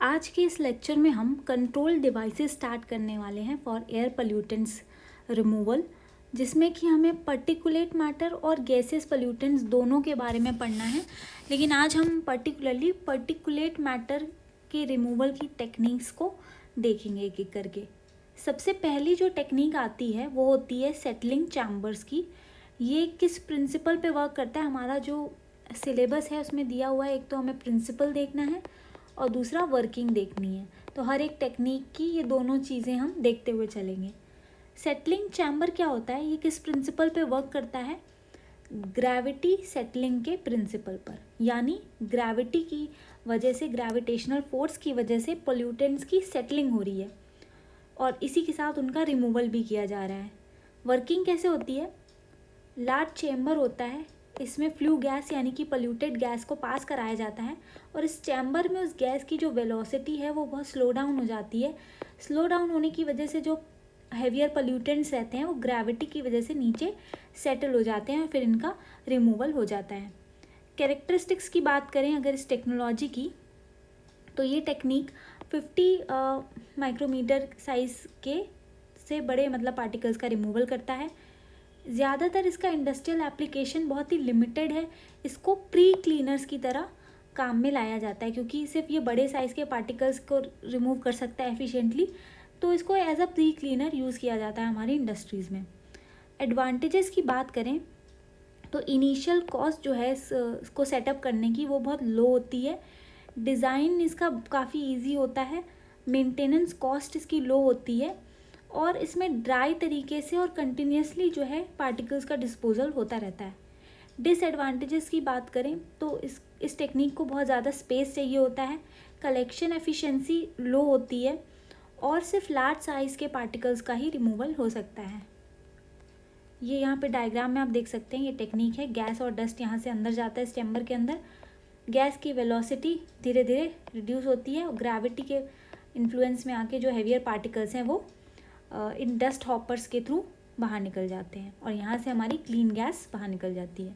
आज के इस लेक्चर में हम कंट्रोल डिवाइसेस स्टार्ट करने वाले हैं फॉर एयर पोल्यूटेंट्स रिमूवल, जिसमें कि हमें पर्टिकुलेट मैटर और गैसेस पोल्यूटेंट्स दोनों के बारे में पढ़ना है। लेकिन आज हम पर्टिकुलरली पर्टिकुलेट मैटर के रिमूवल की टेक्निक्स को देखेंगे एक एक करके। सबसे पहली जो टेक्निक आती है वो होती है सेटलिंग चैम्बर्स की। ये किस प्रिंसिपल पे वर्क करता है, हमारा जो सिलेबस है उसमें दिया हुआ है, एक तो हमें प्रिंसिपल देखना है और दूसरा वर्किंग देखनी है। तो हर एक टेक्निक की ये दोनों चीज़ें हम देखते हुए चलेंगे। सेटलिंग चैम्बर क्या होता है, ये किस प्रिंसिपल पे वर्क करता है? ग्रेविटी सेटलिंग के प्रिंसिपल पर, यानी ग्रेविटी की वजह से, ग्रेविटेशनल फोर्स की वजह से पोल्यूटेंट्स की सेटलिंग हो रही है और इसी के साथ उनका रिमूवल भी किया जा रहा है। वर्किंग कैसे होती है? लार्ज चैम्बर होता है, इसमें फ्लू गैस यानी कि पोल्यूटेड गैस को पास कराया जाता है और इस चैम्बर में उस गैस की जो वेलोसिटी है वो बहुत स्लो डाउन हो जाती है। स्लो डाउन होने की वजह से जो हैवियर पोल्यूटेंट्स रहते हैं वो ग्रेविटी की वजह से नीचे सेटल हो जाते हैं और फिर इनका रिमूवल हो जाता है। कैरेक्टरिस्टिक्स की बात करें अगर इस टेक्नोलॉजी की, तो ये टेक्निक 50 माइक्रोमीटर साइज़ के से बड़े मतलब पार्टिकल्स का रिमूवल करता है। ज़्यादातर इसका इंडस्ट्रियल एप्लीकेशन बहुत ही लिमिटेड है। इसको प्री क्लीनर्स की तरह काम में लाया जाता है, क्योंकि सिर्फ ये बड़े साइज़ के पार्टिकल्स को रिमूव कर सकता है एफिशिएंटली, तो इसको as a pre cleaner use किया जाता है हमारी इंडस्ट्रीज़ में। एडवांटेजेस की बात करें तो इनिशियल कॉस्ट जो है इसको सेटअप करने की वो बहुत लो होती है। डिज़ाइन इसका काफ़ी इजी होता है, मेंटेनेंस कॉस्ट इसकी लो होती है और इसमें ड्राई तरीके से और कंटिन्यूसली जो है पार्टिकल्स का डिस्पोजल होता रहता है। डिसएडवांटेजेस की बात करें तो इस टेक्निक को बहुत ज़्यादा स्पेस चाहिए होता है, कलेक्शन एफिशिएंसी लो होती है और सिर्फ लार्ज साइज़ के पार्टिकल्स का ही रिमूवल हो सकता है। ये यहाँ पे डायग्राम में आप देख सकते हैं, ये टेक्निक है। गैस और डस्ट यहाँ से अंदर जाता है इस चैम्बर के अंदर, गैस की वेलोसिटी धीरे धीरे रिड्यूस होती है और ग्रेविटी के इन्फ्लुएंस में आके जो हैवियर पार्टिकल्स हैं वो इन डस्ट हॉपर्स के थ्रू बाहर निकल जाते हैं और यहाँ से हमारी क्लीन गैस बाहर निकल जाती है।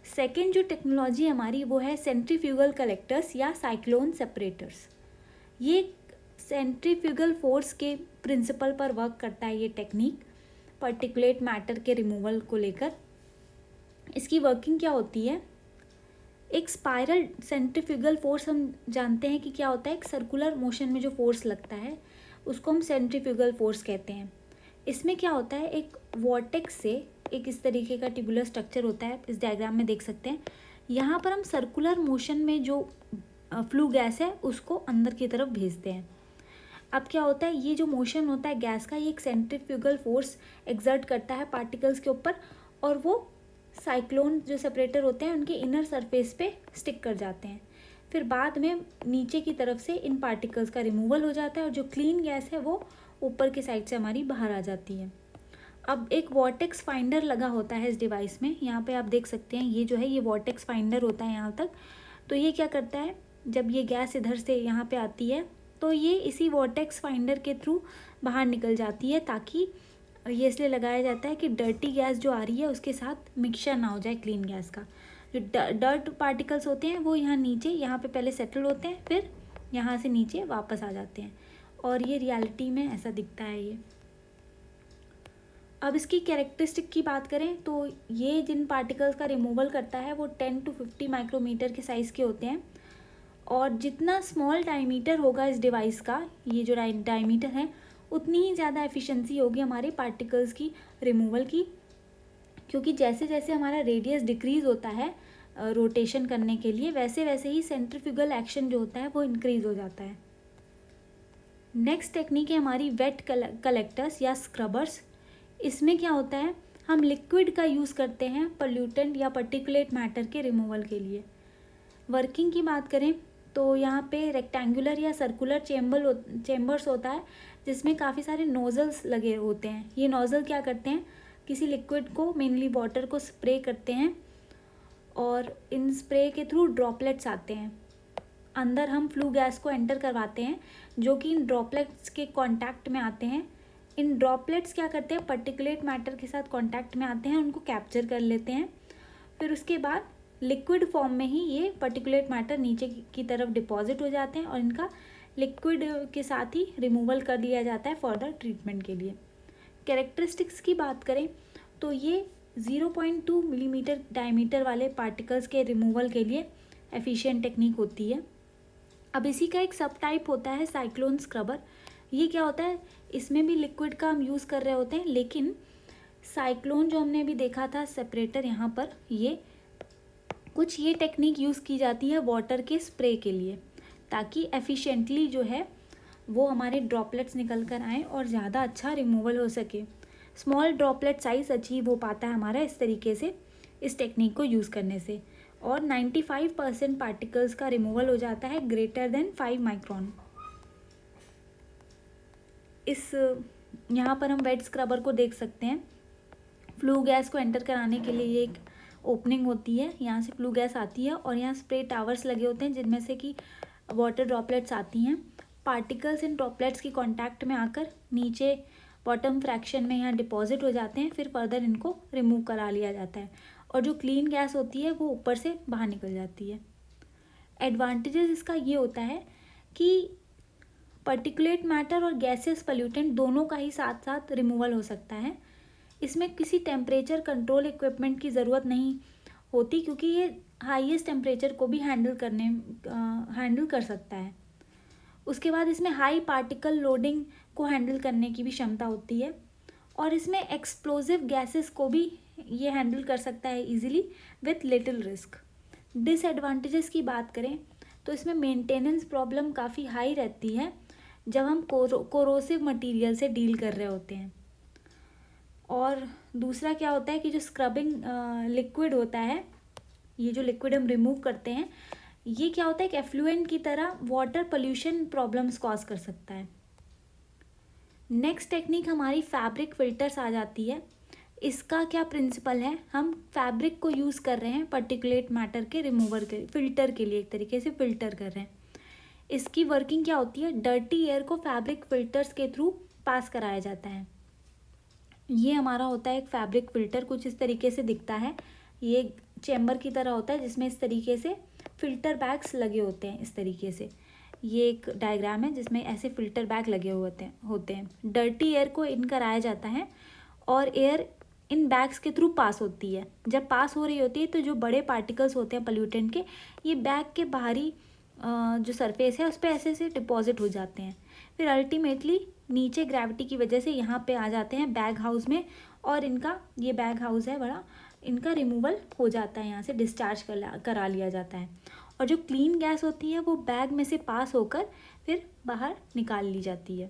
सेकेंड जो टेक्नोलॉजी हमारी वो है सेंट्रीफ्यूगल कलेक्टर्स या साइक्लोन सेपरेटर्स। ये सेंट्रीफ्यूगल फोर्स के प्रिंसिपल पर वर्क करता है ये टेक्निक, पर्टिकुलेट मैटर के रिमूवल को लेकर। इसकी वर्किंग क्या होती है? एक स्पाइरल सेंट्रीफ्यूगल फोर्स हम जानते हैं कि क्या होता है, एक सर्कुलर मोशन में जो फोर्स लगता है उसको हम सेंट्रीफ्यूगल फोर्स कहते हैं। इसमें क्या होता है, एक वॉर्टेक्स से एक इस तरीके का ट्यूबुलर स्ट्रक्चर होता है, इस डायग्राम में देख सकते हैं। यहाँ पर हम सर्कुलर मोशन में जो फ्लू गैस है उसको अंदर की तरफ भेजते हैं। अब क्या होता है, ये जो मोशन होता है गैस का, ये एक सेंट्रीफ्यूगल फोर्स एक्सर्ट करता है पार्टिकल्स के ऊपर और वो साइक्लोन जो सेपरेटर होते हैं उनके इनर सरफेस पे स्टिक कर जाते हैं। फिर बाद में नीचे की तरफ से इन पार्टिकल्स का रिमूवल हो जाता है और जो क्लीन गैस है वो ऊपर की साइड से हमारी बाहर आ जाती है। अब एक वॉर्टेक्स फाइंडर लगा होता है इस डिवाइस में, यहाँ पे आप देख सकते हैं, ये जो है ये वॉर्टेक्स फाइंडर होता है यहाँ तक। तो ये क्या करता है, जब ये गैस इधर से यहाँ पे आती है तो ये इसी वॉर्टेक्स फाइंडर के थ्रू बाहर निकल जाती है, ताकि ये इसलिए लगाया जाता है कि डर्टी गैस जो आ रही है उसके साथ मिक्सचर ना हो जाए क्लीन गैस का। जो डर्ट पार्टिकल्स होते हैं वो यहाँ नीचे, यहाँ पे पहले सेटल होते हैं, फिर यहाँ से नीचे वापस आ जाते हैं और ये रियलिटी में ऐसा दिखता है ये। अब इसकी कैरेक्टरिस्टिक की बात करें तो ये जिन पार्टिकल्स का रिमूवल करता है वो 10 to 50 माइक्रोमीटर के साइज़ के होते हैं और जितना स्मॉल डायमीटर होगा इस डिवाइस का, ये जो डायमीटर है, उतनी ही ज़्यादा एफिशिएंसी होगी हमारे पार्टिकल्स की रिमूवल की, क्योंकि जैसे जैसे हमारा रेडियस डिक्रीज़ होता है रोटेशन करने के लिए, वैसे वैसे ही सेंट्रीफ्यूगल एक्शन जो होता है वो इंक्रीज़ हो जाता है। नेक्स्ट टेक्निक है हमारी वेट कलेक्टर्स या स्क्रबर्स। इसमें क्या होता है, हम लिक्विड का यूज़ करते हैं पोल्यूटेंट या पर्टिकुलेट मैटर के रिमूवल के लिए। वर्किंग की बात करें तो यहाँ पे रेक्टेंगुलर या सर्कुलर चेम्बर्स होता है जिसमें काफ़ी सारे नोज़ल्स लगे होते हैं। ये नोज़ल क्या करते हैं, किसी लिक्विड को, मेनली वाटर को स्प्रे करते हैं और इन स्प्रे के थ्रू ड्रॉपलेट्स आते हैं। अंदर हम फ्लू गैस को एंटर करवाते हैं जो कि इन ड्रॉपलेट्स के कांटेक्ट में आते हैं। इन ड्रॉपलेट्स क्या करते हैं, पर्टिकुलेट मैटर के साथ कांटेक्ट में आते हैं, उनको कैप्चर कर लेते हैं। फिर उसके बाद लिक्विड फॉर्म में ही ये पर्टिकुलेट मैटर नीचे की तरफ डिपॉजिट हो जाते हैं और इनका लिक्विड के साथ ही रिमूवल कर लिया जाता है फर्दर ट्रीटमेंट के लिए। कैरेक्टरिस्टिक्स की बात करें तो ये 0.2 मिलीमीटर डायमीटर वाले पार्टिकल्स के रिमूवल के लिए एफिशिएंट टेक्निक होती है। अब इसी का एक सब टाइप होता है साइक्लोन स्क्रबर। ये क्या होता है, इसमें भी लिक्विड का हम यूज़ कर रहे होते हैं, लेकिन साइक्लोन जो हमने अभी देखा था सेपरेटर, यहाँ पर ये टेक्निक यूज़ की जाती है वाटर के स्प्रे के लिए, ताकि एफिशिएंटली जो है वो हमारे ड्रॉपलेट्स निकल कर आएँ और ज़्यादा अच्छा रिमूवल हो सके। स्मॉल ड्रॉपलेट साइज अचीव हो पाता है हमारा इस तरीके से, इस टेक्निक को यूज़ करने से, और 95% पार्टिकल्स का रिमूवल हो जाता है ग्रेटर देन 5 माइक्रोन। यहाँ पर हम वेट स्क्रबर को देख सकते हैं। फ्लू गैस को एंटर कराने के लिए ये एक ओपनिंग होती है, यहाँ से फ्लू गैस आती है और यहाँ स्प्रे टावर्स लगे होते हैं जिनमें से कि वाटर ड्रॉपलेट्स आती हैं। पार्टिकल्स इन ड्रॉपलेट्स की कांटेक्ट में आकर नीचे बॉटम फ्रैक्शन में यहाँ डिपॉजिट हो जाते हैं, फिर फर्दर इनको रिमूव करा लिया जाता है और जो क्लीन गैस होती है वो ऊपर से बाहर निकल जाती है। एडवांटेजेस इसका ये होता है कि पर्टिकुलेट मैटर और गैसेस पॉल्यूटेंट दोनों का ही साथ साथ रिमूवल हो सकता है। इसमें किसी टेम्परेचर कंट्रोल इक्विपमेंट की ज़रूरत नहीं होती, क्योंकि ये हाईएस्ट टेम्परेचर को भी हैंडल कर सकता है। उसके बाद इसमें हाई पार्टिकल लोडिंग को हैंडल करने की भी क्षमता होती है और इसमें एक्सप्लोजिव गैसेस को भी ये हैंडल कर सकता है easily with little risk. Disadvantages की बात करें तो इसमें मेंटेनेंस प्रॉब्लम काफ़ी हाई रहती है जब हम कोरोसिव मटेरियल से डील कर रहे होते हैं। और दूसरा क्या होता है कि जो स्क्रबिंग लिक्विड होता है, ये जो लिक्विड हम रिमूव करते हैं, ये क्या होता है कि एफ्लुएंट की तरह वाटर पोल्यूशन प्रॉब्लम्स कॉज कर सकता है। नेक्स्ट टेक्निक हमारी फैब्रिक फिल्टर्स आ जाती है। इसका क्या प्रिंसिपल है, हम फैब्रिक को यूज़ कर रहे हैं पर्टिकुलेट मैटर के रिमूवर के फिल्टर के लिए, एक तरीके से फिल्टर कर रहे हैं। इसकी वर्किंग क्या होती है, डर्टी एयर को फैब्रिक फिल्टर्स के थ्रू पास कराया जाता है। ये हमारा होता है एक फैब्रिक फिल्टर, कुछ इस तरीके से दिखता है। ये चैम्बर की तरह होता है जिसमें इस तरीके से फिल्टर बैग्स लगे होते हैं। इस तरीके से ये एक डायग्राम है जिसमें ऐसे फिल्टर बैग लगे होते हैं। डर्टी एयर को इन कराया जाता है और एयर इन बैग्स के थ्रू पास होती है। जब पास हो रही होती है तो जो बड़े पार्टिकल्स होते हैं पोल्यूटेंट के, ये बैग के बाहरी जो सरफेस है उस पर ऐसे से डिपॉजिट हो जाते हैं। फिर अल्टीमेटली नीचे ग्रेविटी की वजह से यहाँ पे आ जाते हैं बैग हाउस में, और इनका ये बैग हाउस है बड़ा, इनका रिमूवल हो जाता है, यहाँ से डिस्चार्ज करा लिया जाता है और जो क्लीन गैस होती है वो बैग में से पास होकर फिर बाहर निकाल ली जाती है।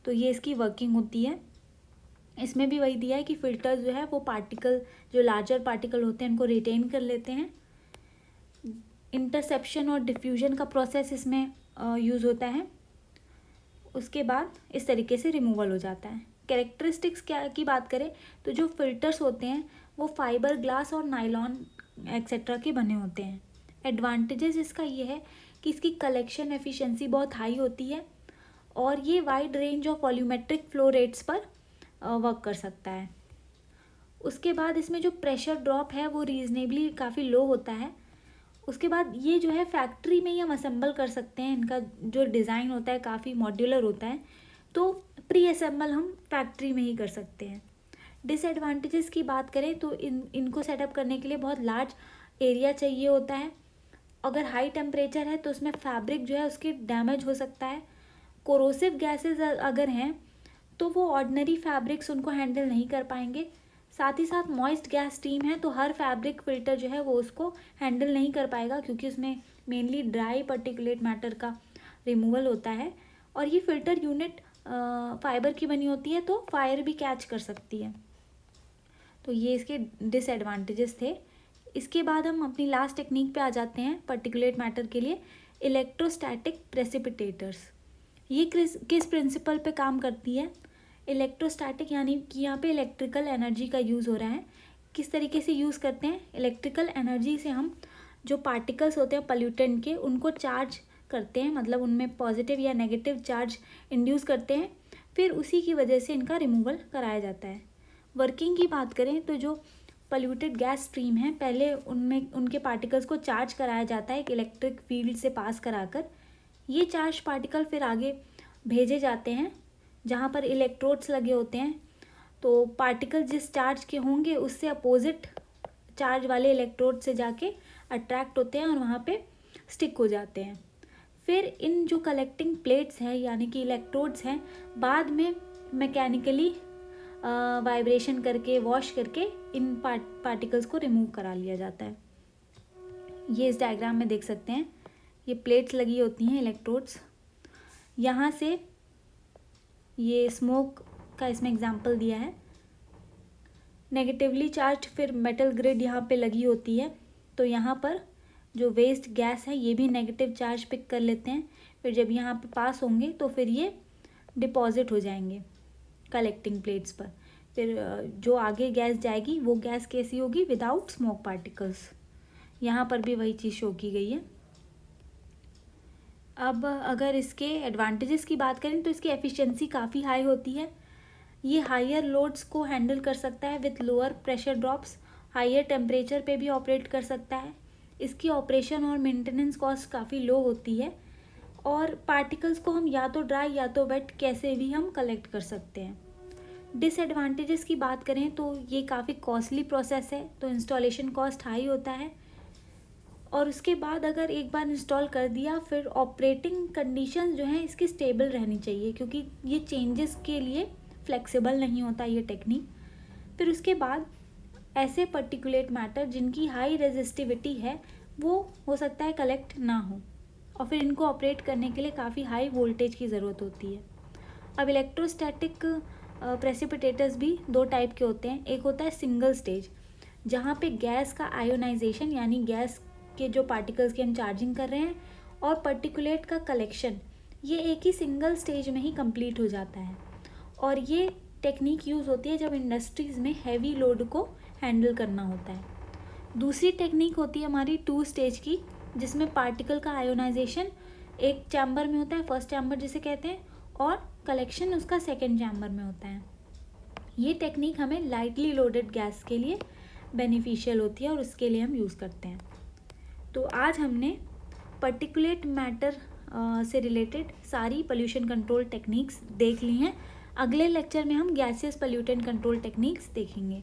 तो ये इसकी वर्किंग होती है। इसमें भी वही दिया है कि फ़िल्टर जो है वो पार्टिकल, जो लार्जर पार्टिकल होते हैं उनको रिटेन कर लेते हैं। इंटरसेप्शन और डिफ्यूजन का प्रोसेस इसमें यूज़ होता है। उसके बाद इस तरीके से रिमूवल हो जाता है। कैरेक्टरिस्टिक्स क्या की बात करें तो जो फिल्टर्स होते हैं वो फाइबर ग्लास और नायलॉन एक्सेट्रा के बने होते हैं। एडवांटेजेस इसका ये है कि इसकी कलेक्शन एफिशिएंसी बहुत हाई होती है और ये wide range of volumetric flow rates पर वर्क कर सकता है। उसके बाद इसमें जो प्रेशर ड्रॉप है वो रीजनेबली काफ़ी लो होता है। उसके बाद ये जो है फैक्ट्री में ही हम असेंबल कर सकते हैं। इनका जो डिज़ाइन होता है काफ़ी मॉड्यूलर होता है, तो प्री असेंबल हम फैक्ट्री में ही कर सकते हैं। डिसएडवांटेजेस की बात करें तो इनको सेटअप करने के लिए बहुत लार्ज एरिया चाहिए होता है। अगर हाई टेम्परेचर है तो उसमें फैब्रिक जो है उसकी डैमेज हो सकता है। कोरोसिव गैसेस अगर हैं तो वो ऑर्डिनरी फैब्रिक्स उनको हैंडल नहीं कर पाएंगे। साथ ही साथ मॉइस्ट गैस स्टीम है तो हर फैब्रिक फिल्टर जो है वो उसको हैंडल नहीं कर पाएगा, क्योंकि उसमें मेनली ड्राई पर्टिकुलेट मैटर का रिमूवल होता है और ये फ़िल्टर यूनिट फाइबर की बनी होती है तो फायर भी कैच कर सकती है। तो ये इसके डिसएडवांटेजेस थे। इसके बाद हम अपनी लास्ट टेक्निक पे आ जाते हैं पर्टिकुलेट मैटर के लिए, इलेक्ट्रोस्टैटिक प्रेसिपिटेटर्स। ये किस प्रिंसिपल पे काम करती है, इलेक्ट्रोस्टैटिक यानी कि यहाँ पे इलेक्ट्रिकल एनर्जी का यूज़ हो रहा है। किस तरीके से यूज़ करते हैं, इलेक्ट्रिकल एनर्जी से हम जो पार्टिकल्स होते हैं पोल्यूटेंट के उनको चार्ज करते हैं, मतलब उनमें पॉजिटिव या नेगेटिव चार्ज इंड्यूस करते हैं, फिर उसी की वजह से इनका रिमूवल कराया जाता है। वर्किंग की बात करें तो जो पल्यूटेड गैस स्ट्रीम हैं, पहले उनमें उनके पार्टिकल्स को चार्ज कराया जाता है एक इलेक्ट्रिक फील्ड से पास कराकर। ये चार्ज पार्टिकल फिर आगे भेजे जाते हैं जहाँ पर इलेक्ट्रोड्स लगे होते हैं। तो पार्टिकल जिस चार्ज के होंगे उससे अपोजिट चार्ज वाले इलेक्ट्रोड से जाके अट्रैक्ट होते हैं और वहाँ पे स्टिक हो जाते हैं। फिर इन जो कलेक्टिंग प्लेट्स हैं यानी कि इलेक्ट्रोड्स हैं, बाद में मैकेनिकली वाइब्रेशन करके वॉश करके इन पार्टिकल्स को रिमूव करा लिया जाता है। ये इस डायग्राम में देख सकते हैं, ये प्लेट्स लगी होती हैं इलेक्ट्रोड्स। यहाँ से ये स्मोक का इसमें एग्जांपल दिया है। नेगेटिवली चार्ज फिर मेटल ग्रिड यहाँ पे लगी होती है, तो यहाँ पर जो वेस्ट गैस है ये भी नेगेटिव चार्ज पिक कर लेते हैं। फिर जब यहाँ पे पास होंगे तो फिर ये डिपॉजिट हो जाएंगे कलेक्टिंग प्लेट्स पर। फिर जो आगे गैस जाएगी वो गैस कैसी होगी, विदाउट स्मोक पार्टिकल्स। यहाँ पर भी वही चीज़ शो की गई है। अब अगर इसके एडवांटेजेस की बात करें तो इसकी एफिशिएंसी काफ़ी हाई होती है। ये हायर लोड्स को हैंडल कर सकता है with lower pressure drops, higher temperature पे भी ऑपरेट कर सकता है। इसकी ऑपरेशन और मेंटेनेंस कॉस्ट काफ़ी लो होती है और पार्टिकल्स को हम या तो ड्राई या तो वेट कैसे भी हम कलेक्ट कर सकते हैं। डिसएडवांटेजेस की बात करें तो ये काफ़ी कॉस्टली प्रोसेस है, तो इंस्टॉलेशन कॉस्ट हाई होता है। और उसके बाद अगर एक बार इंस्टॉल कर दिया फिर ऑपरेटिंग कंडीशन जो है इसकी स्टेबल रहनी चाहिए, क्योंकि ये चेंजेस के लिए फ्लेक्सिबल नहीं होता ये टेक्निक। फिर उसके बाद ऐसे पर्टिकुलेट मैटर जिनकी हाई रेजिस्टिविटी है वो हो सकता है कलेक्ट ना हो, और फिर इनको ऑपरेट करने के लिए काफ़ी हाई वोल्टेज की ज़रूरत होती है। अब इलेक्ट्रोस्टैटिक प्रेसिपिटेटर्स भी दो टाइप के होते हैं। एक होता है सिंगल स्टेज, जहाँ पे गैस का आयोनाइजेशन यानी गैस के जो पार्टिकल्स की हम चार्जिंग कर रहे हैं और पर्टिकुलेट का कलेक्शन, ये एक ही सिंगल स्टेज में ही कंप्लीट हो जाता है। और ये टेक्निक यूज़ होती है जब इंडस्ट्रीज़ में हैवी लोड को हैंडल करना होता है। दूसरी टेक्निक होती है हमारी 2 स्टेज की, जिसमें पार्टिकल का आयोनाइजेशन एक चैम्बर में होता है, फर्स्ट चैम्बर जिसे कहते हैं, और कलेक्शन उसका सेकेंड चैम्बर में होता है। ये टेक्निक हमें लाइटली लोडेड गैस के लिए बेनिफिशियल होती है और उसके लिए हम यूज़ करते हैं। तो आज हमने पर्टिकुलेट मैटर से रिलेटेड सारी पोल्यूशन कंट्रोल टेक्निक्स देख ली हैं। अगले लेक्चर में हम गैसियस पोल्यूटेंट कंट्रोल टेक्निक्स देखेंगे।